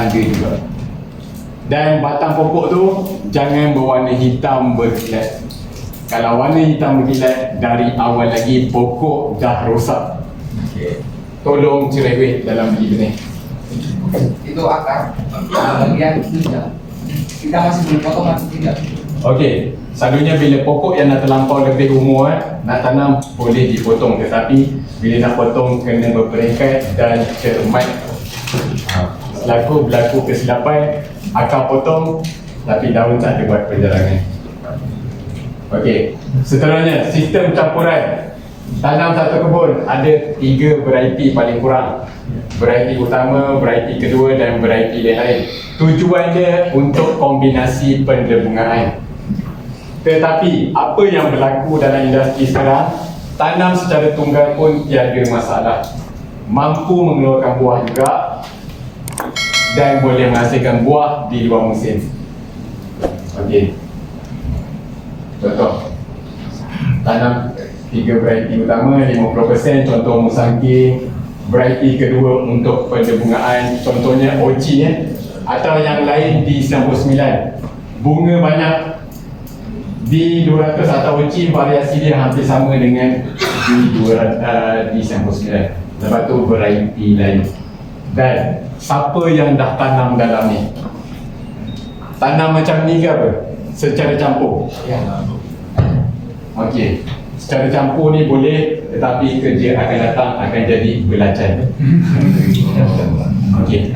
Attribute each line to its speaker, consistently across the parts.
Speaker 1: tanda juga. Dan batang pokok tu jangan berwarna hitam berkilat. Kalau warna hitam berkilat, dari awal lagi pokok dah rosak. Tolong cerewet dalam beli benih.
Speaker 2: Itu akar bagian tiga. Kita masih belum potong masih tiga.
Speaker 1: Okey, selalunya bila pokok yang dah terlampau lebih umur nak tanam boleh dipotong, tetapi bila nak potong kena berperingkat dan cermat. Selaku berlaku kesilapan, akar potong tapi daun tak ada buat perjalanan. Okey, seterusnya sistem campuran. Tanam satu kebun ada 3 variety paling kurang. Variety utama, variety kedua dan variety lain. Tujuan dia untuk kombinasi penderbungaan. Tetapi apa yang berlaku dalam industri sekarang, tanam secara tunggal pun tiada masalah. Mampu mengeluarkan buah juga dan boleh menghasilkan buah di luar musim. Okey. Contoh, tanam 3 variety utama 50%, contoh musangking. Variety kedua untuk penderbungaan, contohnya Oci atau yang lain D99. Bunga banyak D200 atau Oci, variasi dia hampir sama dengan D99. Lepas tu variety lain. Dan siapa yang dah tanam dalam ni? Tanam macam ni ke apa? Secara campur?
Speaker 2: Ya.
Speaker 1: Okey. Secara campur ni boleh, tetapi kerja akan datang akan jadi belacan. Okey.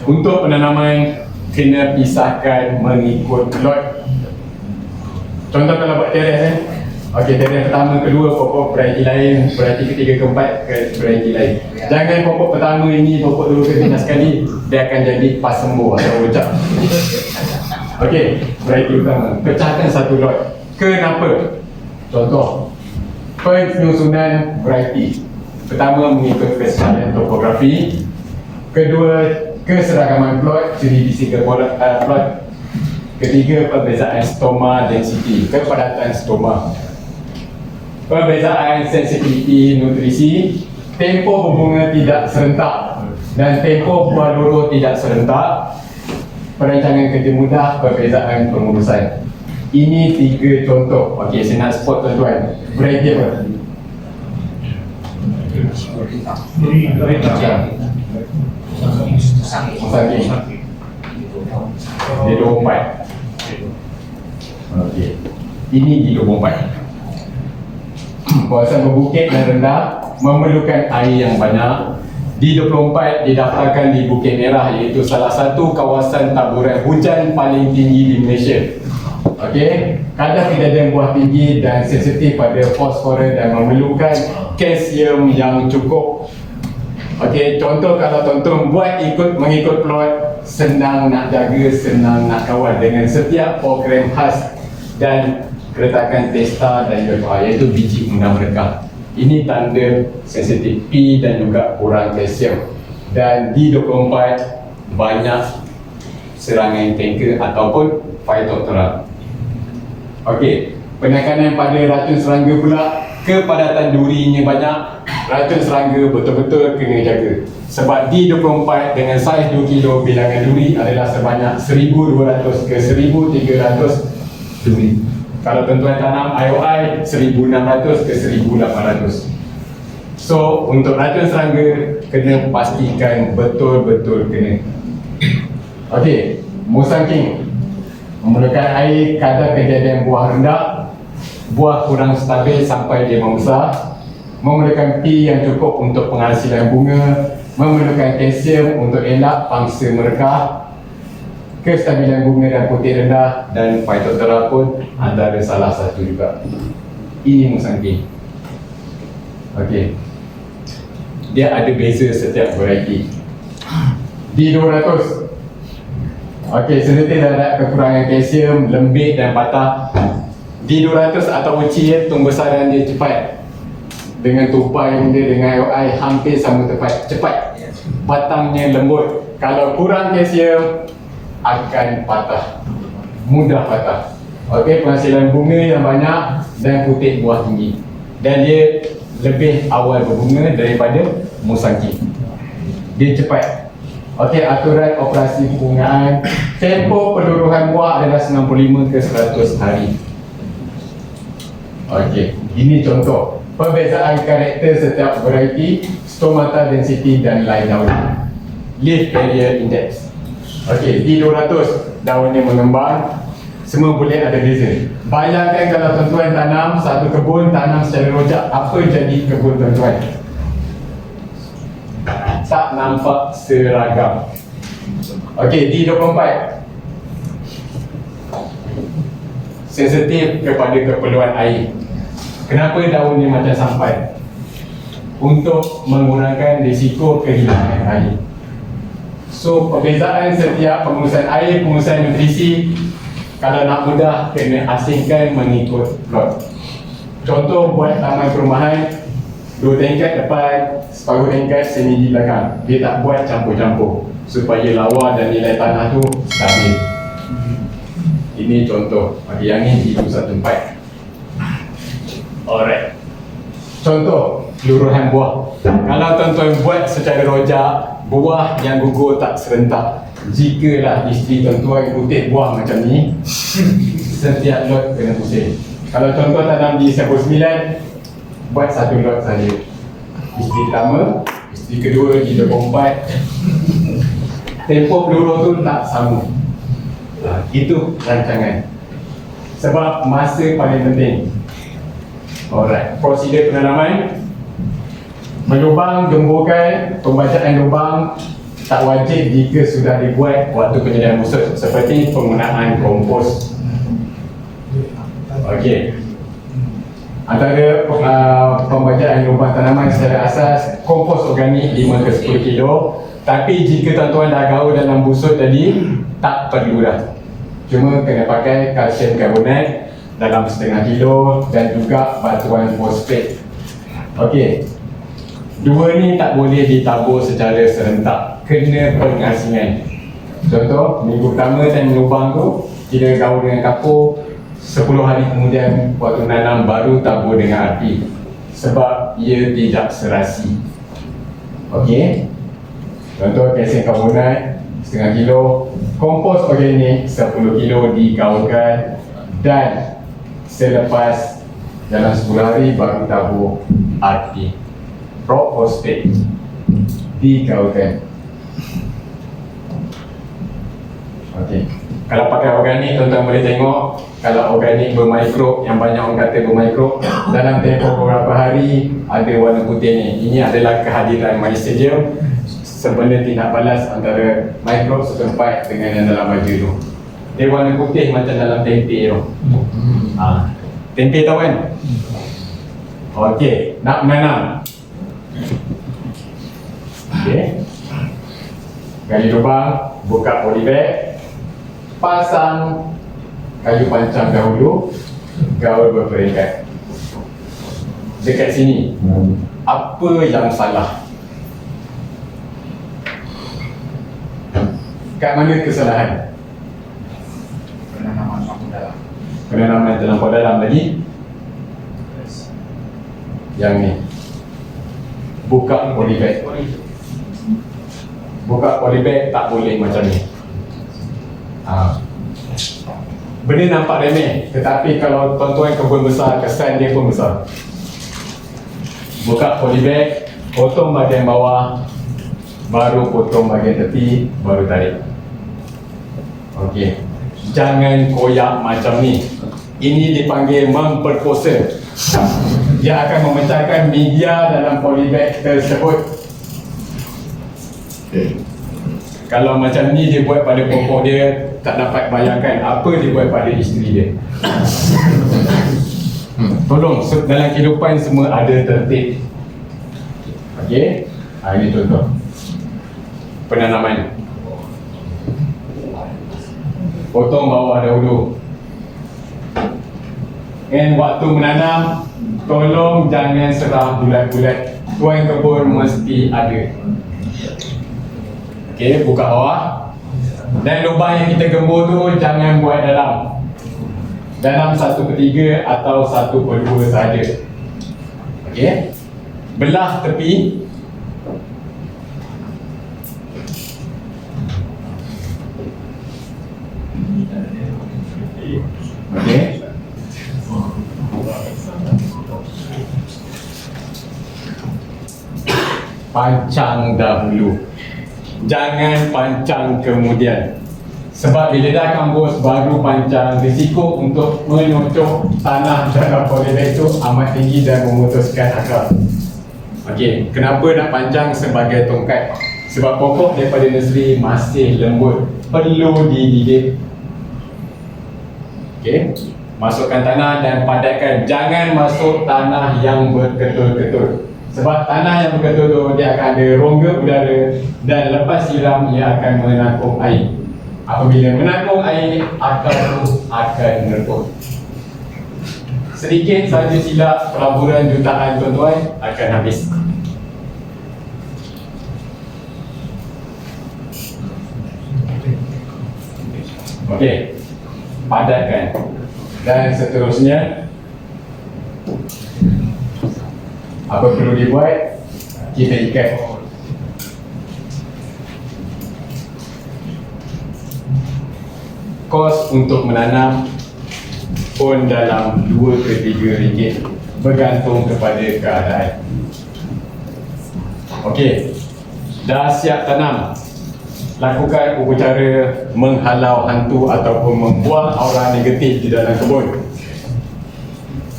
Speaker 1: Untuk penanaman kena pisahkan mengikut lot. Contoh kalau buat teres okey, teres pertama, kedua pokok variety lain, variety ketiga, keempat variety lain. Jangan pokok pertama ini, pokok dulu kena sekali, dia akan jadi pasembuh atau rojak. Okey, variety utama. Pecahkan satu lot. Kenapa? Contoh, penyusunan variety. Pertama, mengikut kesalahan topografi. Kedua, keseragaman plot, ciri fisik plot. Ketiga, perbezaan stoma density, kepadatan stoma. Perbezaan sensitiviti nutrisi. Tempoh berbunga tidak serentak dan tempoh buah luruh tidak serentak. Perancangan kerja mudah, perbezaan pengurusan. Ini 3 contoh. Okey, saya nak spot tuan-tuan. Variety apa? Musangking. Dia 24. Okey. Ini di 24. Kawasan berbukit dan rendah memerlukan air yang banyak. Di 24 didaftarkan di Bukit Merah, iaitu salah satu kawasan taburan hujan paling tinggi di Malaysia. Okey, kadar kejadian buah tinggi dan sensitif pada fosforus dan memerlukan kalsium yang cukup. Okey, contoh kalau tuan-tuan buat mengikut plot, senang nak jaga, senang nak kawal dengan setiap program khas dan keretakan testa dan juga iaitu biji undang mereka. Ini tanda sensitif P dan juga kurang kalsium. Dan di 24 banyak serangan kanker ataupun phytophthora. Okey, penekanan pada racun serangga pula, kepadatan durinya banyak. Racun serangga betul-betul kena jaga. Sebab di 24 dengan saiz 2 kilo, bilangan duri adalah sebanyak 1200 ke 1300 duri. Kalau tuan-tuan tanam IOI 1600 ke 1800. So, untuk racun serangga kena pastikan betul-betul kena. Okey, musangking memerlukan air, kadar kejadian buah rendah, buah kurang stabil sampai dia membesar, memerlukan P yang cukup untuk penghasilan bunga, memerlukan kalsium untuk elak pangsa merekah, kestabilan bunga dan putih rendah, dan phytophthora pun antara salah satu juga. Ini musangking. Okey, dia ada beza setiap variety. Di 200, okey, sensitif terhadap kekurangan kalsium, lembik dan patah. Di 200 atau uci, tumbesaran dia cepat. Dengan tupai dia dengan IOI hampir sama cepat. Batangnya lembut. Kalau kurang kalsium akan patah, mudah patah. Okey, penghasilan bunga yang banyak dan putih buah tinggi. Dan dia lebih awal berbunga daripada musangking. Dia cepat. Okey, aturan operasi penggunaan. Tempoh peluruhan buah adalah 95 ke 100 hari. Okey, ini contoh perbezaan karakter setiap variety, stomata density dan lain daun. Leaf area index. Okey, di 200 daunnya mengembang, semua boleh ada beza. Bayangkan kalau tuan-tuan tanam satu kebun, tanam secara rojak, apa jadi kebun tuan-tuan? Tak nampak seragam. Okey, di 24 sensitif kepada keperluan air. Kenapa daun ni macam sampai? Untuk mengurangkan risiko kehilangan air. So, perbezaan setiap pengurusan air, pengurusan nutrisi, kalau nak mudah, kena asingkan mengikut plot. Contoh, buat taman perumahan, 2 tingkat depan, separuh tingkat sini di belakang. Dia tak buat campur-campur supaya lawa dan nilai tanah tu stabil. Ini contoh. Okey, yang ni itu 14. Alright. Contoh, luruhan buah. Kalau tuan-tuan buat secara rojak, buah yang gugur tak serentak. Jikalah isteri tuan-tuan kutip buah macam ni, setiap lot kena pusing. Kalau contoh tanam di 19, buat satu lot saja. Isteri pertama, isteri kedua di 24. Tempoh peluru tu tak sama. Itu rancangan. Sebab masa paling penting. Alright, prosedur penanaman. Melubang, gemburkan. Pembacaan lubang tak wajib jika sudah dibuat waktu penyediaan busuk, seperti penggunaan kompos. Okey. Antara pembacaan lubang tanaman secara asas, kompos organik 5 ke 10 kilo. Tapi jika tuan-tuan dah gaul dalam busuk tadi, tak perlu dah. Cuma kena pakai kalsium karbonat dalam setengah kilo dan juga batuan fosfat. Okey. Dua ni tak boleh ditabur secara serentak, kena pengasingan. Contoh, minggu pertama time lubang tu, kita gaul dengan kapur. 10 hari kemudian waktu nanam baru tabur dengan api, sebab ia tidak serasi. Okey. Contoh, kalsium karbonat setengah kilo, kompos organik 10 kilo digaulkan, dan selepas dalam 10 hari baru tabur api. Rock fosfat digaulkan. Okey. Kalau pakai organik, tuan-tuan boleh tengok. Kalau organik bermikrob, yang banyak orang kata bermikrob, dalam tempoh beberapa hari ada warna putih ni. Ini adalah kehadiran mycelium, sebenarnya tindak balas antara mikrob setempat dengan yang dalam baju tu. Dia warna putih macam dalam tempe tu. Tempe tahu kan? Okey, nak menanam. Okey. Gali lubang, buka polybag, pasang kayu pancang dahulu, gaul berperingkat. Dekat sini, apa yang salah? Kat mana kesalahan?
Speaker 2: Penanaman terlampau dalam.
Speaker 1: Penanaman terlampau dalam lagi. Yang ni, buka polybag. Buka polybag tak boleh macam ni. Benda nampak remeh, tetapi kalau tuan-tuan kebun besar, kesan dia pun besar. Buka polybag, potong bahagian bawah, baru potong bahagian tepi, baru tarik. Okey. Jangan koyak macam ni. Ini dipanggil memperkosa. Dia akan memecahkan media dalam polybag tersebut. Kalau macam ni dia buat pada pokok dia, tak dapat bayangkan apa dia buat pada isteri dia. Tolong, dalam kehidupan semua ada tertib. Okey, ini contoh penanaman. Potong bawah dahulu. Dan waktu menanam, tolong jangan serah bulat-bulat. Tuan kebun mesti ada. Okey, buka bawah. Dan lubang yang kita gembur tu jangan buat dalam. Dalam 1/3 atau 1/2 sahaja. Okey. Belah tepi. Okey. Pancang dahulu, jangan pancang kemudian. Sebab bila dah kampus baru pancang, risiko untuk menyocok tanah dalam polybag itu amat tinggi dan memutuskan akar. Okey, kenapa nak pancang sebagai tongkat? Sebab pokok daripada nursery masih lembut, perlu dididik. Okey, masukkan tanah dan padatkan. Jangan masuk tanah yang berketul-ketul. Sebab tanah yang berketul tu dia akan ada rongga udara dan lepas siram ia akan menangkap air. Apabila menangkap air, akar tu akan merebut. Sedikit saja silap, pelaburan jutaan tuan-tuan akan habis. Okey, padatkan. Dan seterusnya, apa perlu dibuat? Kita ikat. Kos untuk menanam pun dalam 2 ke 3 ringgit, bergantung kepada keadaan. Okey, dah siap tanam. Lakukan upacara menghalau hantu ataupun membuang aura negatif di dalam kebun.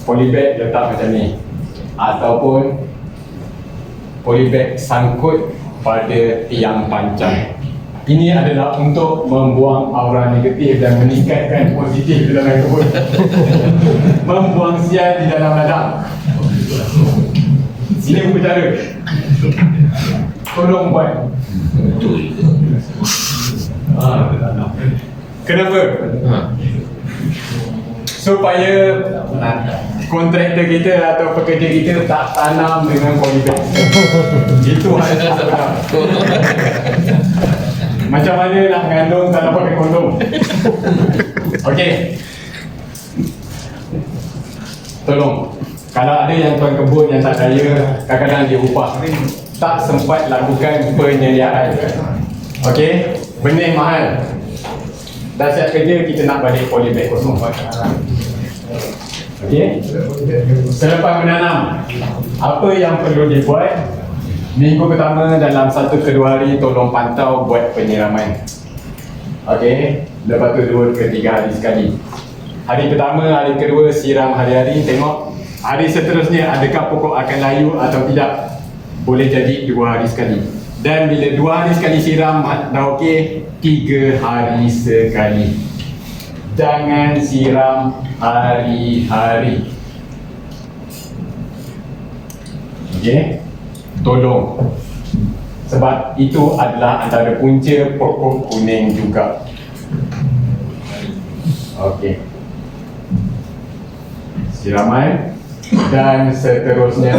Speaker 1: Polybag letak macam ni, ataupun polybag sangkut pada tiang pancang. Ini adalah untuk membuang aura negatif dan meningkatkan positif di dalam kebun. Membuang sial di dalam ladang. Sini upacara. Tolong buat. Kenapa? Supaya kontraktor kita atau pekerja kita tak tanam dengan polybag. Itu hal yang sebenar. Macam mana nak mengandung tak nak pakai kondom? Okey. Tolong, kalau ada yang tuan kebun yang tak kaya, kadang-kadang dia upah, tak sempat lakukan penyediaan. Okey, benih mahal. Dah siap kerja, kita nak balik polybag kosong. Okey. Selepas menanam, apa yang perlu dibuat? Minggu pertama dalam 1 ke 2 hari tolong pantau buat penyiraman. Okey, lepas tu 2 ke 3 hari sekali. Hari pertama, hari kedua siram hari-hari, tengok hari seterusnya adakah pokok akan layu atau tidak. Boleh jadi 2 hari sekali. Dan bila 2 hari sekali siram dah okey, 3 hari sekali. Jangan siram hari-hari. Okey, tolong. Sebab itu adalah antara punca pokok kuning juga. Okey. Siraman dan seterusnya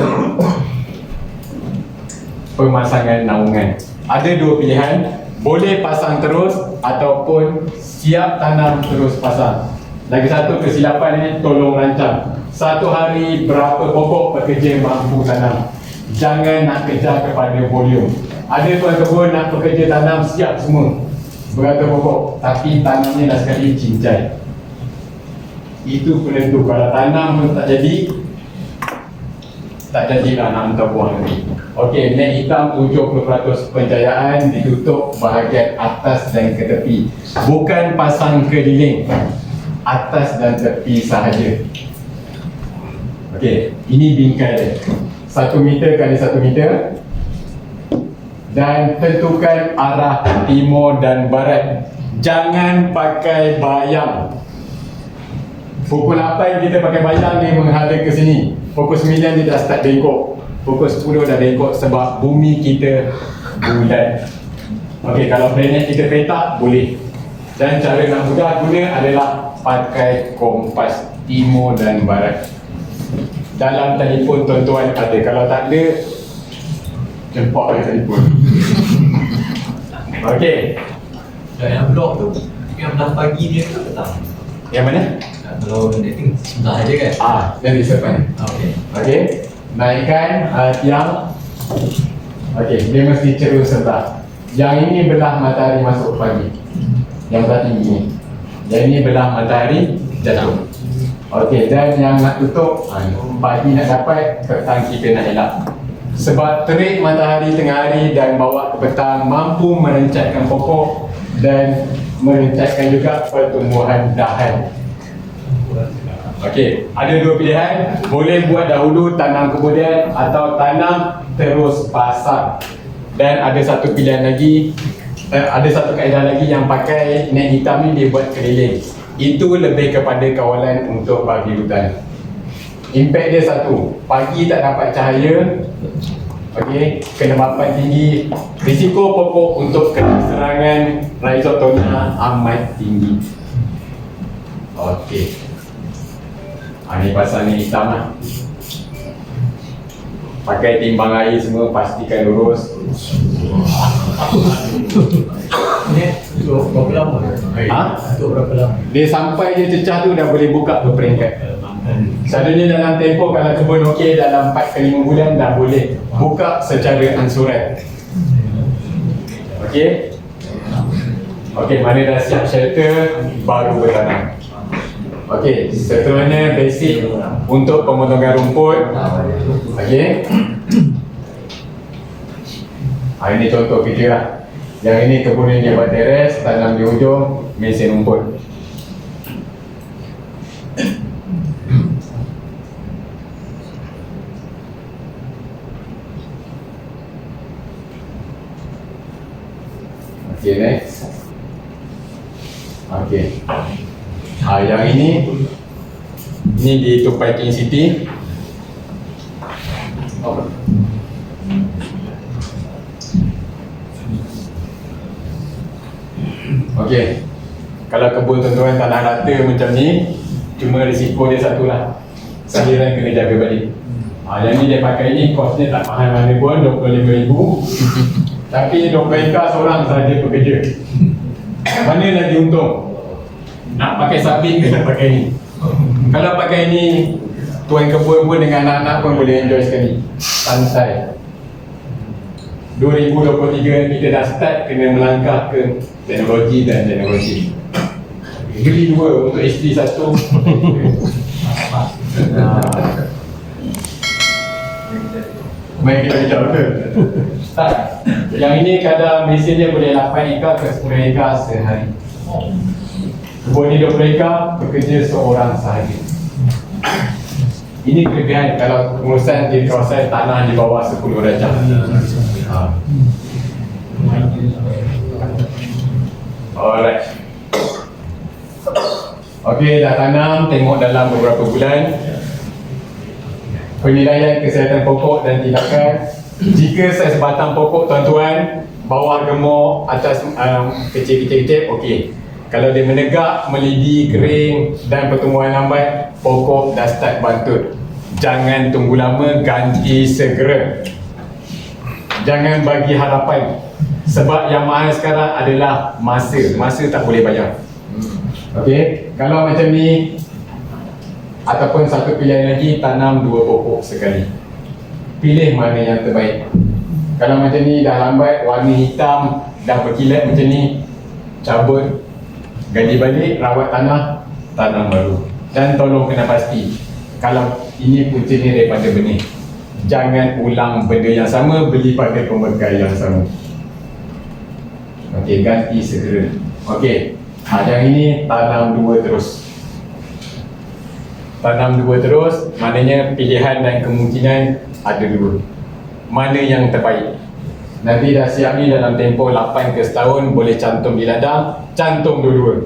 Speaker 1: pemasangan naungan. Ada 2 pilihan, boleh pasang terus ataupun siap tanam terus pasang. Lagi satu kesilapan ni, tolong rancang. 1 hari berapa pokok pekerja mampu tanam. Jangan nak kejar kepada volume. Ada tuan kebun nak pekerja tanam siap semua beratus pokok, tapi tanamnya dah sekali cincai. Itu penentu. Kalau tanam pun tak jadilah nak hantar buang lagi. Okey, net hitam 70% pencahayaan, ditutup bahagian atas dan ke tepi. Bukan pasang keliling, atas dan tepi sahaja. Okey, ini bingkai dia. 1 meter kali 1 meter. Dan tentukan arah timur dan barat. Jangan pakai bayang. Pukul 8 kita pakai bayang, dia menghadap ke sini. Pukul 9 dia dah start bengkok. Pukul 10 dah bengkok sebab bumi kita bulat. Okey, kalau planet kita petak boleh. Dan cara nak mudah guna adalah pakai kompas timur dan barat. Dalam telefon tuan-tuan ada, kalau tak ada, jemput oleh telefon. Okey.
Speaker 3: Dan yang blok tu, yang 11 pagi dia ke petang?
Speaker 1: Yang mana?
Speaker 3: Kalau dating sebelah aja kan?
Speaker 1: Dari depan.
Speaker 3: Okey.
Speaker 1: Okey. Naikkan tiang. Okey, dia mesti cerun sebelah. Yang ini belah matahari masuk pagi. Yang belah tinggi ni. Yang ini belah matahari jatuh. Okey, dan yang nak tutup, pagi nak dapat, petang kita nak elak. Sebab terik matahari tengah hari dan bawa ke petang mampu merencatkan pokok dan merencatkan juga pertumbuhan dahan. Okey, ada dua pilihan. Boleh buat dahulu, tanam kemudian, atau tanam terus pasang. Dan ada satu pilihan lagi, ada satu kaedah lagi yang pakai net hitam ni dia buat keliling. Itu lebih kepada kawalan untuk babi hutan. Impact dia satu, pagi tak dapat cahaya, okey, kelembapan tinggi, risiko pokok untuk kena serangan rhizoctonia amat tinggi. Okey. Ini pasal ni hitam lah. Pakai timbang air semua, pastikan lurus.
Speaker 3: Ni untuk berapa lama? Untuk berapa lama?
Speaker 1: Dia sampai dia cecah tu dah boleh buka berperingkat. Selalunya dalam tempoh kalau kebun okey dalam 4 ke 5 bulan dah boleh buka secara ansuran. Okey. Okey, mana dah siap shelter baru bertanam. Okey, seterusnya basic untuk pemotongan rumput. Okey. Ini contoh kerja lah. Yang ini kebun yang dia buat teres, tanam di hujung, mesin rumput. Okey, next. Okey. Yang ini di Tupai King City. Okey. Kalau kebun tuan-tuan tanah rata macam ni, cuma risiko dia satu lah, saliran kena jaga balik. Yang ni dia pakai ni, kosnya tak mahal mana pun, RM25,000. Tapi 20 ekar seorang sahaja pekerja. Mana lagi untung? Nak pakai sabit ke nak pakai ni? Kalau pakai ni, tuan kebun pun dengan anak-anak pun boleh enjoy sekali. Santai. 2023 kita dah start kena melangkah ke teknologi dan teknologi. Beli dua untuk isteri satu. Mari kita bicara betul. Start. Yang ini kadar mesin dia boleh 8 ekar ke 10 ekar sehari. Kebun ni 20 ekar, bekerja seorang sahaja. Ini kelebihan kalau pengurusan di kawasan tanah di bawah 10 darjah. Alright. Okey, dah tanam, tengok dalam beberapa bulan. Penilaian kesihatan pokok dan tindakan. Jika saiz batang pokok tuan-tuan, bawah gemuk, atas kecil-kecil, okey. Kalau dia menegak, melidi, kering dan pertumbuhan lambat, pokok dah start bantut. Jangan tunggu lama, ganti segera. Jangan bagi harapan. Sebab yang mahal sekarang adalah masa. Masa tak boleh bayar. Okey, kalau macam ni, ataupun satu pilihan lagi, tanam 2 pokok sekali. Pilih mana yang terbaik. Kalau macam ni dah lambat, warna hitam, dah berkilat macam ni, cabut, ganti balik, rawat tanah, tanam baru. Dan tolong kena pasti, kalau ini puncanya daripada benih, jangan ulang benda yang sama, beli pada pembekal yang sama. Okey, ganti segera. Okey, yang ini tanam 2 terus. Tanam 2 terus, maknanya pilihan dan kemungkinan ada 2. Mana yang terbaik? Nanti dah siap ni dalam tempoh 8 ke setahun, boleh cantum di ladang, cantum dua-dua.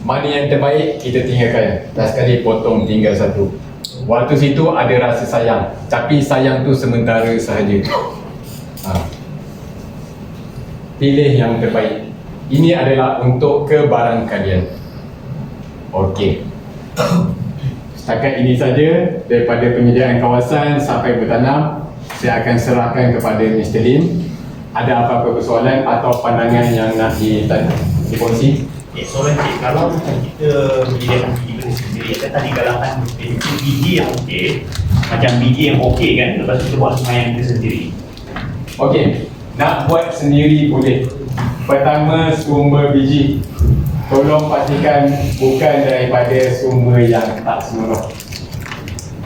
Speaker 1: Mana yang terbaik, kita tinggalkan. Dah sekali potong tinggal satu. Waktu situ ada rasa sayang, tapi sayang tu sementara sahaja. Pilih yang terbaik. Ini adalah untuk kebarang kalian. Okey. Setakat ini saja daripada penyediaan kawasan sampai bertanam. Saya akan serahkan kepada Mr. Lim. Ada apa-apa persoalan atau pandangan yang nak dikongsi?
Speaker 4: Soalan cik, kalau kita menyediakan biji sendiri, kan tadi galakkan biji yang okey, macam biji yang okey kan, lepas tu kita buat semayang kita sendiri.
Speaker 1: Okey, nak buat sendiri boleh. Pertama, sumber biji. Tolong pastikan bukan daripada sumber yang tak semula.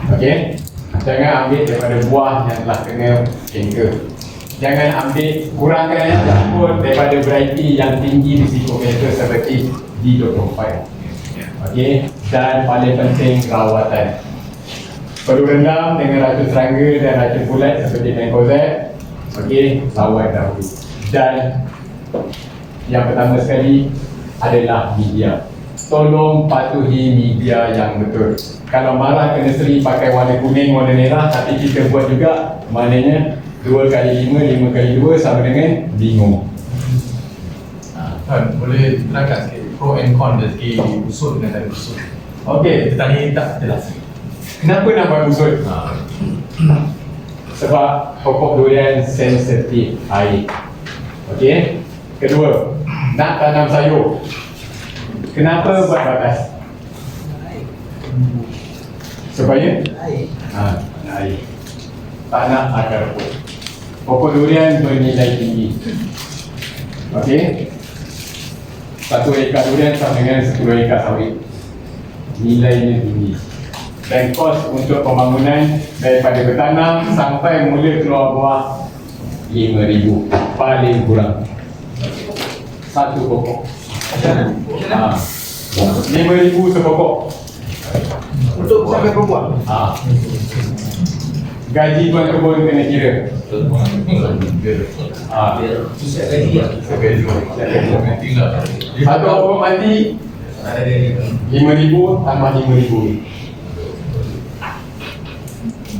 Speaker 1: Okey? Jangan ambil daripada buah yang telah kena chemical. Jangan ambil, kurangkan campur daripada variety yang tinggi risiko kanser seperti D24. Okey? Dan paling penting, rawatan. Perlu rendam dengan racun serangga dan racun bulat seperti Mancozeb. Okey, lawan dahulu. Dan yang pertama sekali adalah media. Tolong patuhi media yang betul. Kalau marah kena seri pakai warna kuning, warna merah, tapi kita buat juga, maknanya 2 kali 5, 5 kali 2 sama dengan bingung.
Speaker 3: Kan, boleh terangkan sikit pro and con dari segi usul dengan tak ada usul.
Speaker 1: Okey,
Speaker 3: Kita tadi tak jelas.
Speaker 1: kenapa nak buat usut? Sebab pokok durian sensitif air. Okey. Kedua, nak tanam sayur. Kenapa buat batas? Supaya air. Tak nak akar rumput. Pokok durian bernilai tinggi. Okey. 1 ekar durian sama dengan 10 ekar sawit. Nilainya tinggi. Dan kos untuk pembangunan daripada bertanam sampai mula keluar buah 5,000 paling kurang. 1 pokok. 5,000 sepokok.
Speaker 2: Untuk sampai berbuah.
Speaker 1: Gaji tuan kebun kena kira.
Speaker 2: Susah lagi ya.
Speaker 1: Satu pokok mati 5,000 tambah 5,000.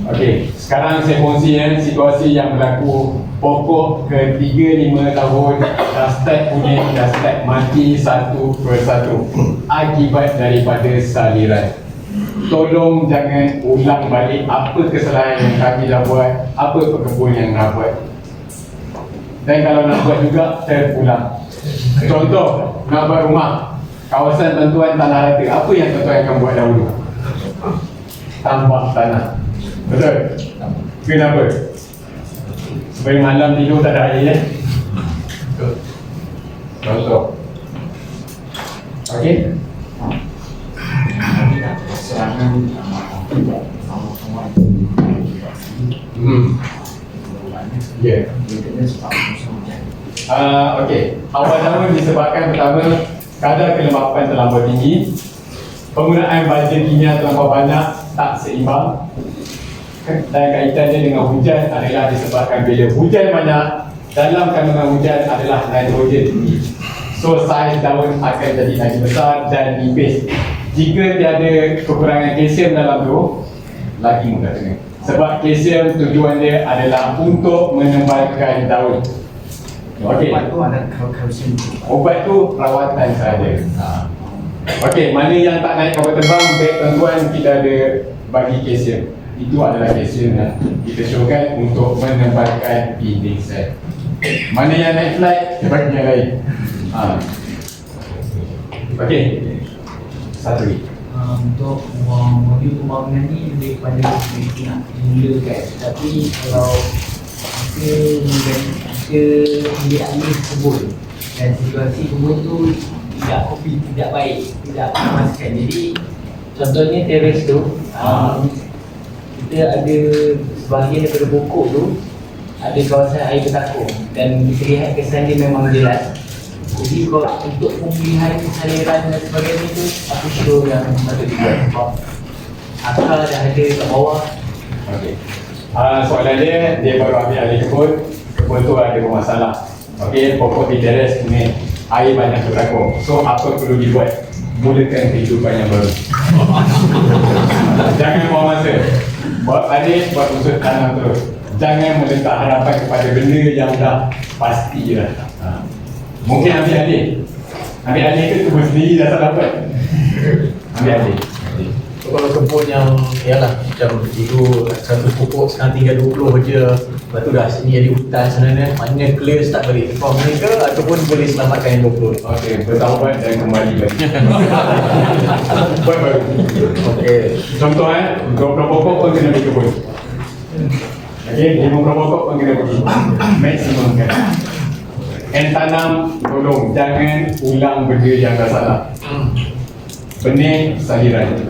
Speaker 1: Okey, sekarang saya kongsi situasi yang berlaku. Pokok ke-3, 5 tahun dah start kuning, dah start mati satu persatu akibat daripada saliran. Tolong jangan ulang balik apa kesalahan yang kami dah buat, apa pekebun yang nak buat. Dan kalau nak buat juga, terulang. Contoh, nak buat rumah, kawasan tentuan tanah rata, apa yang tuan akan buat dahulu? Tambah tanah. Betul? Kenapa? Supaya malam tidur tak ada air. Contoh. Okey? Ya. Okey. Awal-awal disebabkan pertama, kadar kelembapan terlampau tinggi, penggunaan baja kimia terlampau banyak, tak seimbang, dan kaitannya dengan hujan adalah disebabkan bila hujan banyak, dalam kandungan hujan adalah nitrogen tinggi. So saiz daun akan jadi lagi besar dan nipis. Jika tiada kekurangan kalsium dalam tu, lagi mudah kena. Sebab kalsium tujuan dia adalah untuk menebalkan daun. Okey.
Speaker 2: Obat tu ada kalsium.
Speaker 1: Obat tu rawatan sahaja. Okey, mana yang tak naik kapal terbang, baik tuan-tuan kita ada bagi kalsium. Itu adalah kalsium yang kita showkan untuk menebalkan dinding sel. Mana yang naik flight, dia bagi yang lain. Okey. Satu lagi.
Speaker 2: Untuk modul pembangunan ni lebih kepada kita nak mulakan. Tapi kalau kita ambil alih kebun dan situasi kebun tu tidak baik, tidak memuaskan. Jadi contohnya teres tu, kita ada sebahagian daripada pokok tu ada kawasan air bertakung dan kita lihat kesan dia memang jelas. Jadi kalau untuk pemilihan saliran dan sebagainya tu, aku show yang patut dibuat sebab akar dah ada kat bawah.
Speaker 1: Okey. Soalan dia baru ambil alih kebun tu ada bermasalah. Okey, pokok di teres ni air banyak bertakung. So apa perlu dibuat? Mulakan kehidupan yang baru. Jangan buang masa. Buat alih, buat usut tanam terus. Jangan meletak harapan kepada benda yang dah pasti dah. Mungkin ambil alih. Ambil alih ke tu sendiri dah tak dapat. Ambil alih.
Speaker 3: Kalau kebun yang ialah macam dulu 100 pokok sekarang tinggal 20 je, lepas tu dah sini jadi hutan sebenarnya, maknanya clear start balik reform mereka ataupun boleh selamatkan yang 20.
Speaker 1: Okey, bertaubat dan kembali balik. Buat baru.
Speaker 3: Okey.
Speaker 1: Contoh 20 pokok pun kena pergi kebun. Okey, 50 pokok pun kena pergi. Maksimum kan. And tanam, tolong jangan ulang benda yang dah salah. Benih sahiran.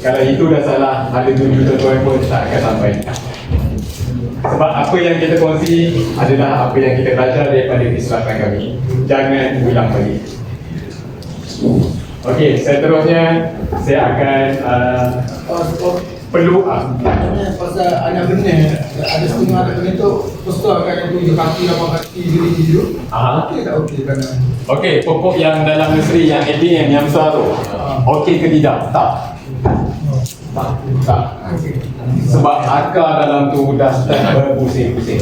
Speaker 1: Kalau itu dah salah, ada 7 tuan pun tak akan sampai. Sebab apa yang kita kongsi adalah apa yang kita belajar daripada kesilapan kami. Jangan ulang balik. Okey, seterusnya saya akan perlu
Speaker 5: Pasal anak benih, ada setengah anak benih tu Pasal akan yang 7 kaki, 8 kaki, diri-diri. Okey tak okey kan?
Speaker 1: okey, pokok yang dalam nursery yang ATM yang besar tu. Okey ke tidak? Tak. Tak. Sebab akar dalam tu dah start berpusing-pusing.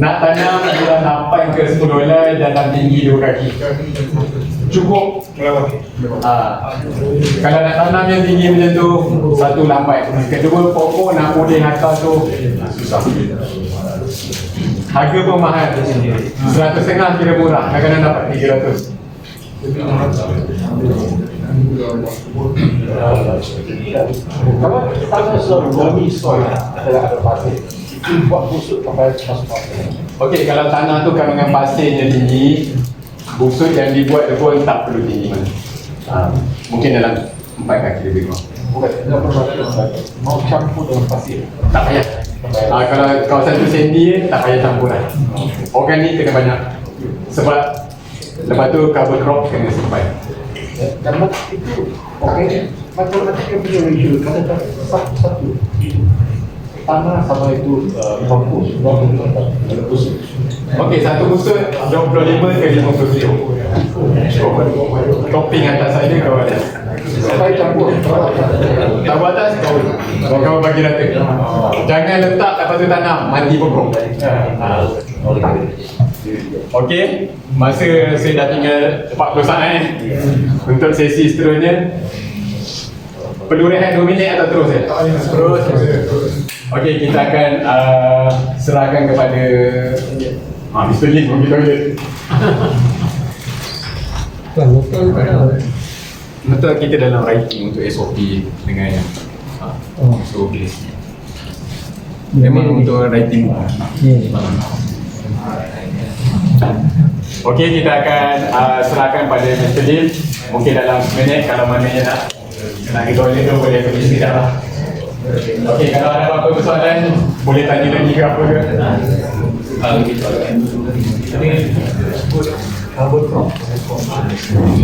Speaker 1: Nak tanam bulan 8 ke 10 helai dalam tinggi 2 kaki. Cukup. Kalau nak tanam yang tinggi macam tu, satu lambat. Kedua, pokok nak puding akar tu susah. Harga pun mahal. 100.5 kira murah. Kadang-kadang dapat 300.
Speaker 6: Kalau tanah loamy soil adalah ada pasir, buat busuk pakai pasir.
Speaker 1: Okey, kalau tanah tu kandungan pasirnya tinggi, busuk yang dibuat tu pun tak perlu tinggi mana. Mungkin dalam 4 kaki lebih kurang.
Speaker 6: Bukan, tidak perlu mau campur dengan pasir.
Speaker 1: Tak payah. Kalau kawasan tu sandy, tak payah campuran. Organik kena banyak. Sebab lepas tu cover crop kena simpan.
Speaker 6: Dan itu, okey, matematik yang punya ratio katakan satu tanah sama itu kompos, busuk.
Speaker 1: Okey, satu busuk 25 ke 50 kilo. Topping atas saja kau ada.
Speaker 6: Supaya campur.
Speaker 1: Tahu atas kau bagi rata. Jangan letak lepas tu tanam, mati pokok. Okey, masa saya dah tinggal 40 saat untuk sesi seterusnya. Perlu rehat 2 minit atau terus ya? Terus. Okey, kita akan serahkan kepada Mr. Lim pergi toilet. Betul, kita dalam writing untuk SOP dengan SOP. Memang untuk writing. Okey, kita akan serahkan pada Mr. Lim. Mungkin dalam seminit, kalau maknanya nak pergi toilet tu boleh pergi sekejap lah. Okey, kalau ada apa-apa persoalan, boleh tanya lagi ke apa ke?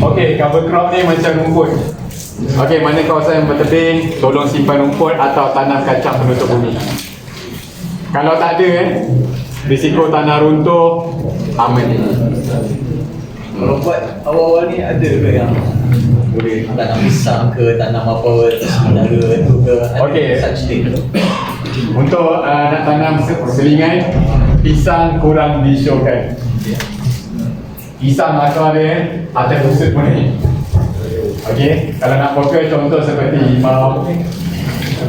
Speaker 1: Okey, cover crop ni macam rumput. Okey, mana kawasan yang bertebing, tolong simpan rumput atau tanam kacang penutup bumi. Kalau tak ada risiko tanah runtuh, aman.
Speaker 3: Kalau buat awal-awal ni ada ke yang boleh tanam pisang ke, tanam apa sementara tu ke,
Speaker 1: Okey.
Speaker 3: such thing.
Speaker 1: Untuk nak tanam selingan, pisang kurang disyorkan. Pisang akar dia atas busuk pun ni. Okey, kalau nak fokus contoh seperti limau.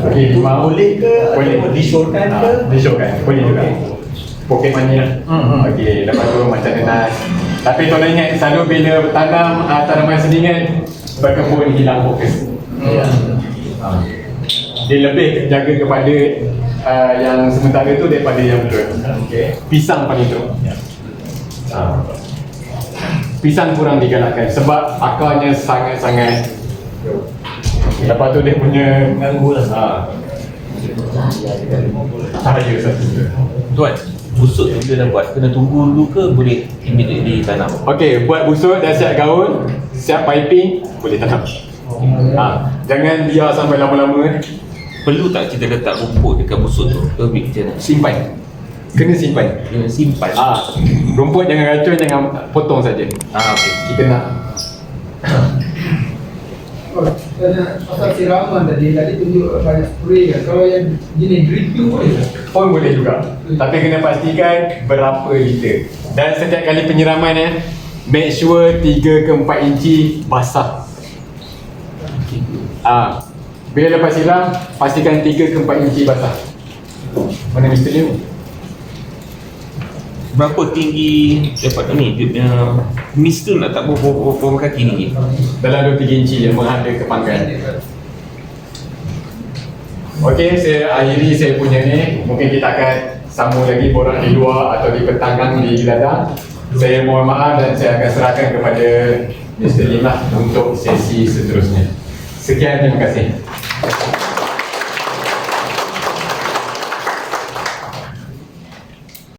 Speaker 1: Okey, limau
Speaker 3: Boleh ke
Speaker 1: boleh
Speaker 3: ataupun disyorkan ke?
Speaker 1: Disyorkan, boleh juga. Poket mania. Okey, lepas tu macam nanas. Tapi tolong ingat, selalu bila tanam tanaman selingan, berkebun hilang fokus. Dia lebih jaga kepada yang sementara tu daripada yang betul. Okay. Pisang paling teruk. Pisang kurang digalakkan sebab akarnya sangat-sangat. Lepas tu dia punya
Speaker 3: Ganggu lah.
Speaker 1: cahaya satu.
Speaker 7: Tuan, busuk yang dia dah buat, kena tunggu dulu ke boleh immediately tanam?
Speaker 1: Okey, buat busuk dah siap gaun, siap piping, boleh tanam. Jangan biar sampai lama-lama.
Speaker 7: Perlu tak kita letak rumput dekat busuk tu? Ke macam mana?
Speaker 1: Simpan. Kena simpan.
Speaker 7: Kena simpan.
Speaker 1: Rumput jangan racun, jangan potong saja.
Speaker 7: Okey.
Speaker 1: Kita nak
Speaker 5: Pasal siraman tadi tunjuk banyak spray kan. Kalau yang jenis dripping boleh tak?
Speaker 1: pun boleh juga. Tapi kena pastikan berapa liter. Dan setiap kali penyiraman make sure 3 ke 4 inci basah. Bila lepas siram, pastikan 3 ke 4 inci basah. Mana Mr. Lim?
Speaker 7: Berapa tinggi dapat ni? Dia punya mist tu nak tak berapa kaki tinggi?
Speaker 1: Dalam 2-3 inci yang menghadap ke pangkal. Okey, saya akhiri saya punya ni. Mungkin kita akan sambung lagi borak di luar atau di petanggang di ladang, saya mohon maaf dan saya akan serahkan kepada Mr. Limah untuk sesi seterusnya. Sekian, terima kasih.